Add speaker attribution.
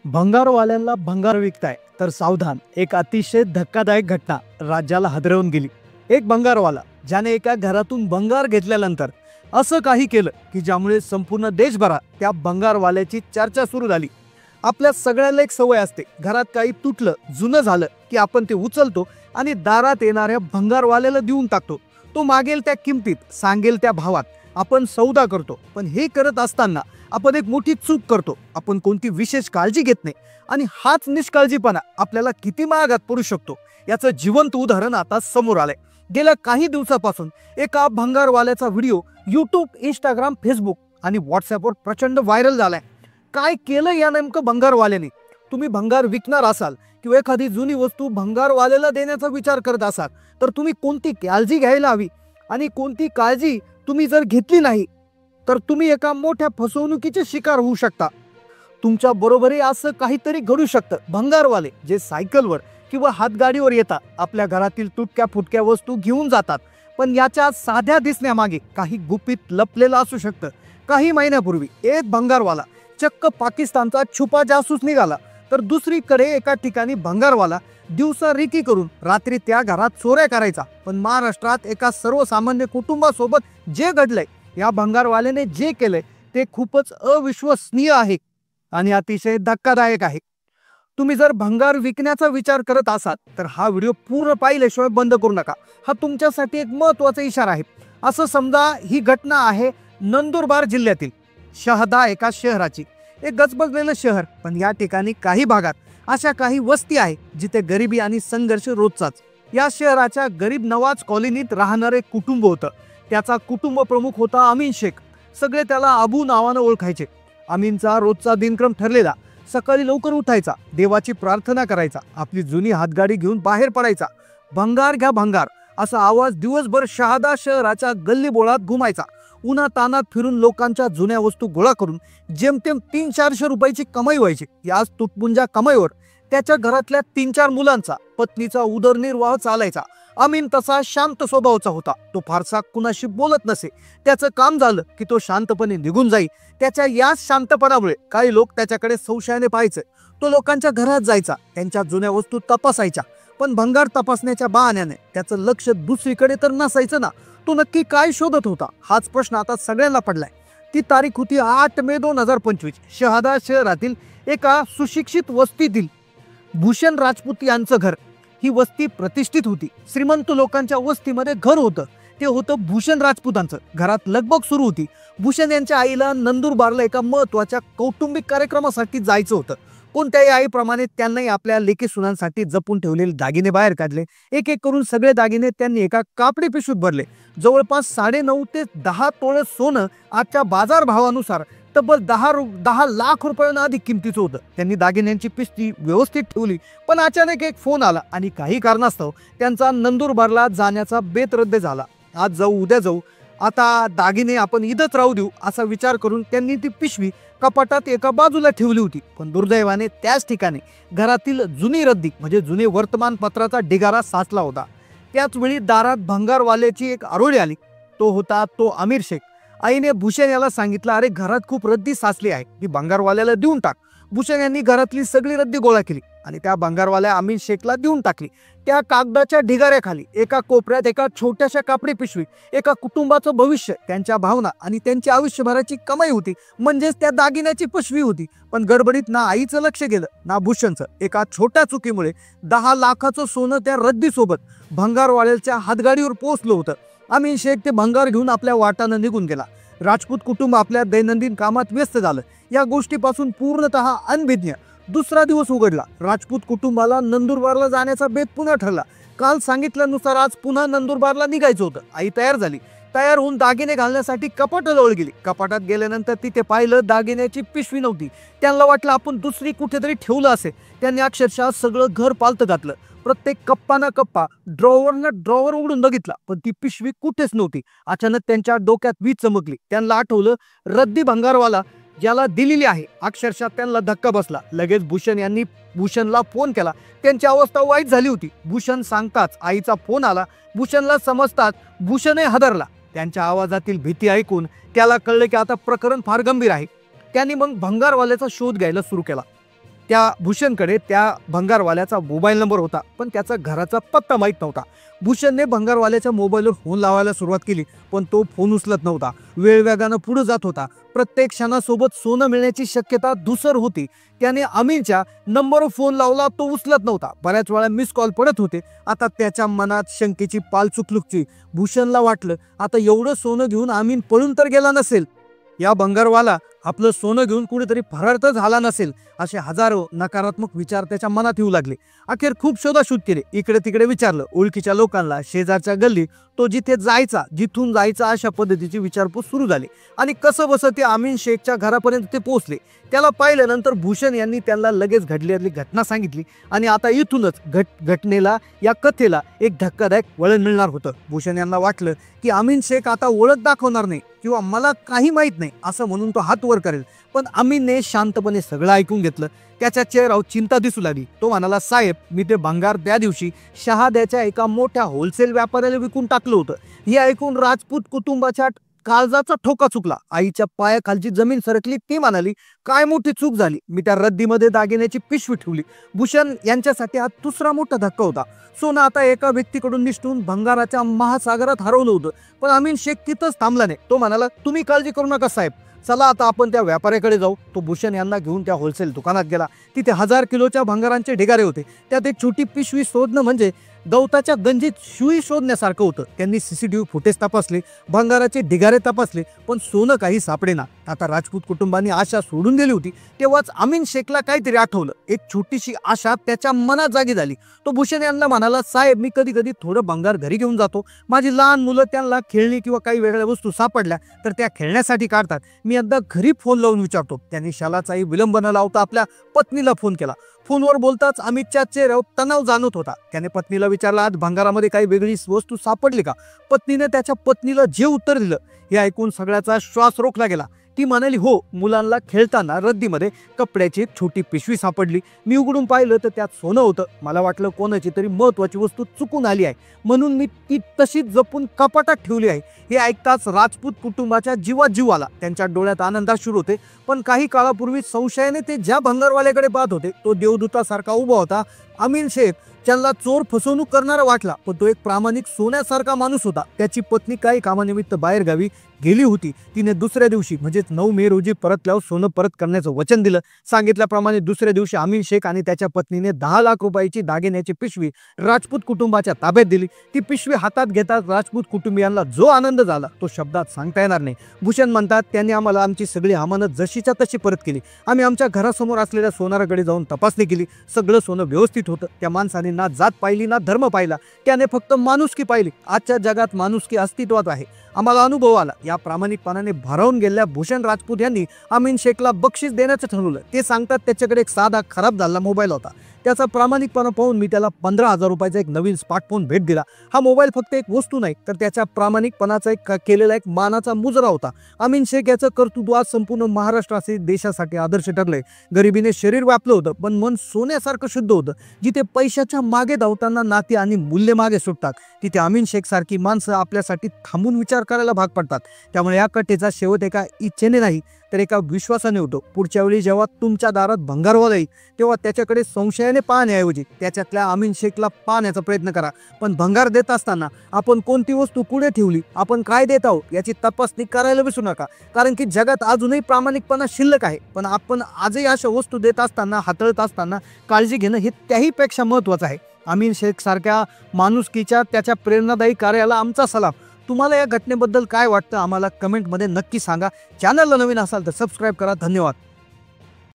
Speaker 1: भंगारवाल्यांना भंगार विकताय तर सावधान, एक अतिशय धक्कादायक घटना राज्याला हादरवून गेली। एक भंगारवाला ज्याने एका घरातून भंगार घेतल्यानंतर असं काही केलं की ज्यामुळे संपूर्ण देशभरात त्या भंगारवाल्याची चर्चा सुरू झाली। आपल्या सगळ्यांना एक सवय असते, घरात काही तुटलं जुनं झालं की आपण ते उचलतो आणि दारात येणाऱ्या भंगारवाल्याला देऊन टाकतो। तो मागेल त्या किमतीत सांगेल त्या भावात आपण सौदा करतो। पण हे करत असताना आपण एक मोठी चूक करतो, आपण कोणती विशेष काळजी घेत नाही आणि हाच निष्काळजीपणा आपल्याला किती महागात पडू शकतो याचं जिवंत उदाहरण आता समोर आलंय। गेल्या काही दिवसापासून एका भंगारवाल्याचा व्हिडिओ यूट्यूब, इंस्टाग्राम, फेसबुक आणि व्हॉट्सअपवर प्रचंड व्हायरल झालाय। काय केलं या नेमकं भंगारवाल्याने? तुम्ही भंगार विकणार असाल किंवा एखादी जुनी वस्तू भंगारवाल्याला देण्याचा विचार करत असाल तर तुम्ही कोणती काळजी घ्यायला हवी आणि कोणती काळजी तुम्ही जर घेतली नाही तर तुम्ही एका मोठ्या फसवणुकीचे शिकार होऊ शकता। तुमच्या बरोबरही असं काहीतरी घडू शकतं। भंगारवाले जे सायकलवर किंवा हातगाडीवर येतात, आपल्या घरातील तुटक्या फुटक्या वस्तू घेऊन जातात, पण याच्या साध्या दिसण्यामागे काही गुपित लपलेलं असू शकतं। काही महिन्यापूर्वी एक भंगारवाला चक्क पाकिस्तानचा छुपा जासूस निघाला, तर दुसरीकडे एका ठिकाणी भंगारवाला दिवसा रेकी करून रात्री त्या घरात चोऱ्या करायचा। पण महाराष्ट्रात एका सर्वसामान्य कुटुंबासोबत जे घडलंय, या भंगारवाल्याने जे केलंय ते खूपच अविश्वसनीय आहे आणि अतिशय धक्कादायक आहे। तुम्ही जर भंगार विकण्याचा विचार करत असाल तर हा व्हिडिओ पूर्ण पाहिल्याशिवाय बंद करू नका। हा तुमच्यासाठी एक महत्त्वाचा इशारा आहे। असं समजा ही घटना आहे नंदुरबार जिल्ह्यातील शहादा एका शहराची। एक गजबजलेलं शहर, पण या ठिकाणी काही भागात अशा काही वस्ती आहे जिथे गरिबी आणि संघर्ष रोजचाच। या शहराच्या गरीब नवाज कॉलनीत राहणारे कुटुंब होतं। त्याचा कुटुंब प्रमुख होता अमीन शेख। सगळे त्याला अबू नावानं ओळखायचे। अमीनचा रोजचा दिनक्रम ठरलेला, सकाळी लवकर उठायचा, देवाची प्रार्थना करायचा, आपली जुनी हातगाडी घेऊन बाहेर पडायचा, भंगार घ्या भंगार असा आवाज दिवसभर शहादा शहराच्या गल्लीबोळात घुमायचा। उन्हा तानात फिरून लोकांच्या जुन्या वस्तू गोळा करून जेमतेम 300-400 रुपयाची कमाई व्हायची। याच तुटपुंजा कमाईवर त्याच्या घरातल्या 3-4 मुलांचा, पत्नीचा उदरनिर्वाह चालायचा। अमीन तसा शांत स्वभावाचा होता। तो फारसा कुणाशी बोलत नसे। त्याचं काम झालं की तो शांतपणे निघून जाई। त्याच्या या शांतपणामुळे काही लोक त्याच्याकडे संशयाने पाहायचे। तो लोकांच्या घरात जायचा, त्यांच्या जुन्या वस्तू तपासायच्या, पण भंगार तपासण्याच्या बहाण्याने त्याचं लक्ष दुसरीकडे तर नसायचं ना। तो नक्की काय शोधत होता हाच प्रश्न आता सगळ्यांना पडलाय। ती तारीख होती 8 मे 2025। शहादा शहरातील एका सुशिक्षित वस्तीतील भूषण राजपूत यांचं घर। ही वस्ती प्रतिष्ठित होती, श्रीमंत लोकांच्या वस्तीमध्ये घर होतं। ते होतं भूषण राजपूतांचं। घरात लगबग सुरू होती। भूषण यांच्या आईला नंदुरबारला एका महत्त्वाच्या कौटुंबिक कार्यक्रमासाठी जायचं होतं। कोणत्याही आईप्रमाणे त्यांनाही आपल्या लेकी सुनांसाठी जपून ठेवलेले दागिने बाहेर काढले। एक एक करून सगळे दागिने त्यांनी एका कापडी पिशवीत भरले। जवळपास 9.5 ते 10 तोळे सोनं आजच्या बाजार भावानुसार तब्बल 10 लाख रुपयांना अधिक किमतीचं होतं। त्यांनी दागिन्यांची पिशवी व्यवस्थित ठेवली, पण अचानक एक फोन आला आणि काही कारणास्तव त्यांचा नंदुरबारला जाण्याचा बेत रद्द झाला। आज जाऊ उद्या जाऊ, आता दागिने आपण इथंच राहू देऊ असा विचार करून त्यांनी ती पिशवी कपाटात एका बाजूला ठेवली होती। पण दुर्दैवाने त्याच ठिकाणी घरातील जुनी रद्दी म्हणजे जुने वर्तमानपत्राचा ढिगारा साचला होता। त्याच वेळी दारात भंगारवाल्याची एक आरोळी आली। तो होता अमीर शेख। आईने भूषण याला सांगितलं, अरे घरात खूप रद्दी साचली आहे, ती भंगारवाल्याला देऊन टाक। भूषण यांनी घरातली सगळी रद्दी गोळा केली आणि त्या भंगारवाल्या अमीर शेखला देऊन टाकली। त्या कागदाच्या ढिगाऱ्याखाली एका कोपऱ्यात एका छोट्याशा कापडी पिशवीत एका कुटुंबाचं भविष्य, त्यांच्या भावना आणि त्यांची आयुष्यभराची कमाई होती, म्हणजेच त्या दागिन्याची पिशवी होती। पण गडबडीत ना आईचं लक्ष गेलं ना भूषणचं। एका छोट्या चुकीमुळे 10 लाखाचं सोनं त्या रद्दीसोबत भंगारवाल्याच्या हातगाडीवर पोहोचलं होतं। अमीन शेख ते भंगार घेऊन आपल्या वाटानं निघून गेला। राजपूत कुटुंब आपल्या दैनंदिन कामात व्यस्त झालं। या गोष्टीपासून पूर्णतः अनभिज्ञ दुसरा दिवस उघडला। राजपूत कुटुंबाला नंदुरबारला जाण्याचा बेत पुन्हा ठरला। काल सांगितल्यानुसार आज पुन्हा नंदुरबारला निघायचं होतं। आई तयार झाली। तयार होऊन दागिने घालण्यासाठी कपाटाजवळ गेली। कपाटात गेल्यानंतर तिथे पाहिलं, दागिन्याची पिशवी नव्हती। त्यांना वाटलं आपण दुसरी कुठेतरी ठेवलं असेल। त्यांनी अक्षरशः सगळं घर पालतं घातलं। प्रत्येक कप्पा ना कप्पा, ड्रॉवर उघडून बघितला, पण ती पिशवी कुठेच नव्हती। अचानक त्यांच्या डोक्यात वीज चमकली। त्यांना आठवलं, रद्दी भंगारवाला ज्याला दिलेली आहे। अक्षरशः त्यांना धक्का बसला। लगेच भूषण यांनी भूषणला फोन केला। त्यांची अवस्था वाईट झाली होती। भूषण सांगताच आईचा फोन आला। भूषणला समजताच भूषणही हादरला। त्यांच्या आवाजातील भीती ऐकून त्याला कळलं की आता प्रकरण फार गंभीर आहे। त्यांनी मग भंगारवाल्याचा शोध घ्यायला सुरू केला। त्या भूषणकडे त्या भंगारवाल्याचा मोबाईल नंबर होता, पण त्याचा घराचा पत्ता माहीत नव्हता. भूषणने भंगारवाल्याच्या मोबाईलवर फोन लावायला सुरुवात केली, पण तो फोन उचलत नव्हता. वेळ वेगानं पुढे जात होता. प्रत्येक क्षणासोबत सोनं मिळण्याची शक्यता धुसर होती. त्याने अमीनच्या नंबरवर फोन लावला, तो उचलत नव्हता. बऱ्याच वेळा मिस कॉल पडत होते. आता त्याच्या मनात शंकेची पाल चुकलुकची. भूषणला वाटलं, आता एवढं सोनं घेऊन अमीन पळून तर गेला नसेल, या भंगारवाला आपलं सोनं घेऊन कुठेतरी फरार तर झाला नसेल, असे हजारो नकारात्मक विचार त्याच्या मनात येऊ लागले. अखेर खूप शोधाशोध केले, इकडे तिकडे विचारलं, ओळखीच्या लोकांना, शेजारच्या गल्ली, तो जिथे जायचा, जिथून जायचा, अशा पद्धतीची विचारपूस सुरू झाली. आणि कसं बसं ते अमीन शेखच्या घरापर्यंत ते पोहोचले. त्याला पाहिल्यानंतर भूषण यांनी त्यांना लगेच घडलेली घटना सांगितली. आणि आता इथूनच घटनेला, या कथेला एक धक्कादायक वळण मिळणार होतं. भूषण यांना वाटलं की अमीन शेख आता ओळख दाखवणार नाही किंवा मला काही माहीत नाही असं म्हणून तो हात वर करेल. पण अमीनने शांतपणे सगळं ऐकून घेतलं. त्याच्या चेहऱ्यावर चिंता दिसू लागली. तो म्हणाला, साहेब, मी ते भंगार त्या दिवशी शहाद्याच्या एका मोठ्या होलसेल व्यापाऱ्याला विकून टाकलं होतं. हे ऐकून राजपूत कुटुंबाच्या काळजाचा ठोका चुकला. आईच्या पायाखालची जमीन सरकली. ती म्हणाली, काय मोठी चूक झाली. मी त्या रद्दीमध्ये दागिन्याची पिशवी ठेवली. भूषण यांच्यासाठी हा दुसरा मोठा धक्का होता. सोनं आता एका व्यक्तीकडून निसटून भंगाराच्या महासागरात हरवलं होतं. पण अमीन शेख तिथंच थांबला नाही. तो म्हणाला, तुम्ही काळजी करू नका साहेब, चला आता आपण त्या व्यापाऱ्याकडे जाऊ. तो भूषण यांना घेऊन त्या होलसेल दुकानात गेला. तिथे 1000 किलोच्या भंगारांचे ढिगारे होते. त्यात एक छोटी पिशवी शोधणं म्हणजे गवताच्या गंजीत सुई शोधण्यासारखं होतं. त्यांनी CCTV फुटेज तपासले, भंगाराचे ढिगारे तपासले, पण सोनं काही सापडेना. आता राजपूत कुटुंबांनी आशा सोडून दिली होती. तेव्हाच अमीन शेखला काहीतरी आठवलं. एक छोटीशी आशा त्याच्या मनात जागी झाली. तो भूषण यांना म्हणाला, साहेब, मी कधी कधी थोडं भंगार घरी घेऊन जातो. माझी लहान मुलं त्यांना खेळणी किंवा काही वेगळ्या वस्तू सापडल्या तर त्या खेळण्यासाठी काढतात. मी एकदा घरी फोन लावून विचारतो. त्यांनी शालाचाही विलंब न लावता आपल्या पत्नीला फोन केला. फोनवर बोलताच अमितच्या चेहऱ्यावर तणाव जाणवत होता. त्याने पत्नीला विचारला, आज भंगारामध्ये काही वेगळी वस्तू सापडली का. पत्नीने त्याच्या पत्नीला जे उत्तर दिलं हे ऐकून सगळ्याचा श्वास रोखला गेला. ती म्हणाली, हो, मुलांना खेळताना रद्दीमध्ये कपड्याची एक छोटी पिशवी सापडली. मी उघडून पाहिलं तर त्यात सोनं होतं. मला वाटलं कोणाची तरी महत्वाची वस्तू चुकून आली आहे, म्हणून मी ती तशीच जपून कपाटात ठेवली आहे. हे ऐकताच राजपूत कुटुंबाच्या जीवात जीव आला. त्यांच्या डोळ्यात आनंद सुरू होते. पण काही काळापूर्वी संशयाने ते ज्या भंगारवाल्याकडे पाहत होते तो देवदूतासारखा उभा होता. अमीन शेख त्यांना चोर फसवणूक करणारा वाटला, पण तो एक प्रामाणिक सोन्यासारखा माणूस होता. त्याची पत्नी काही कामानिमित्त बाहेर गावी गेली होती. तिने दुसऱ्या दिवशी म्हणजेच 9 मे रोजी परतल्यावर सोनं परत करण्याचं वचन दिलं. सांगितल्याप्रमाणे दुसऱ्या दिवशी अमीन शेख आणि त्याच्या पत्नीने 10 लाख रुपयाची दागिन्याची पिशवी राजपूत कुटुंबाच्या ताब्यात दिली. ती पिशवी हातात घेताच राजपूत कुटुंबियांना जो आनंद झाला तो शब्दात सांगता येणार नाही. भूषण म्हणतात, त्यांनी आम्हाला आमची सगळी अमानत जशीच्या तशी परत केली. आम्ही आमच्या घरासमोर असलेल्या सोनाराकडे जाऊन तपासणी केली. सगळं सोनं व्यवस्थित होतं. त्या माणसाने ना जात पाहिली ना धर्म पाहिला. त्याने फक्त माणुसकी पाहिली. आजच्या जगात माणुसकी अस्तित्वात आहे. आम्हाला अनुभव आला. या प्रामाणिकपणाने भारावून गेलेल्या भूषण राजपूत यांनी अमीन शेखला बक्षीस देण्याचं ठरवलं. ते सांगतात, त्याच्याकडे एक साधा खराब झालेला मोबाईल होता. त्याचा प्रामाणिकपणा पाहून मी त्याला 15,000 रुपयाचा एक नवीन स्मार्टफोन भेट दिला. हा मोबाईल फक्त एक वस्तू नाही, तर त्याच्या प्रामाणिकपणाचा एक केलेला एक मानाचा मुजरा होता. अमीन शेख याचं कर्तृत्व आज संपूर्ण महाराष्ट्राचे देशासाठी आदर्श ठरलंय. गरिबीने शरीर व्यापलं होतं, पण मन सोन्यासारखं शुद्ध होतं. जिथे पैशाच्या मागे धावताना नाती आणि मूल्य मागे सुटतात, तिथे अमीन शेख सारखी माणसं आपल्यासाठी थांबून विचार करायला भाग पडतात. त्यामुळे या कथेचा शेवट एका इच्छेने नाही तर एका विश्वासाने होतो. पुढच्या वेळी जेव्हा तुमच्या दारात भंगारवाला येईल तेव्हा त्याच्याकडे संशयाने पाहण्याऐवजी त्याच्यातल्या अमीन शेखला पाहण्याचा प्रयत्न करा. पण भंगार देत असताना आपण कोणती वस्तू कुठे ठेवली, आपण काय देत आहोत याची तपासणी करायला विसरू नका. कारण की जगात अजूनही प्रामाणिकपणा शिल्लक आहे, पण आपण आजही अशा वस्तू देत असताना, हाताळत असताना काळजी घेणं हे त्याहीपेक्षा महत्त्वाचं आहे. अमीन शेख सारख्या माणुसकीच्या त्याच्या प्रेरणादायी कार्याला आमचा सलाम. तुम्हाला या घटनेबद्दल काय वाटतं आम्हाला कमेंटमध्ये नक्की सांगा. चॅनलला नवीन असाल तर सबस्क्राईब करा. धन्यवाद.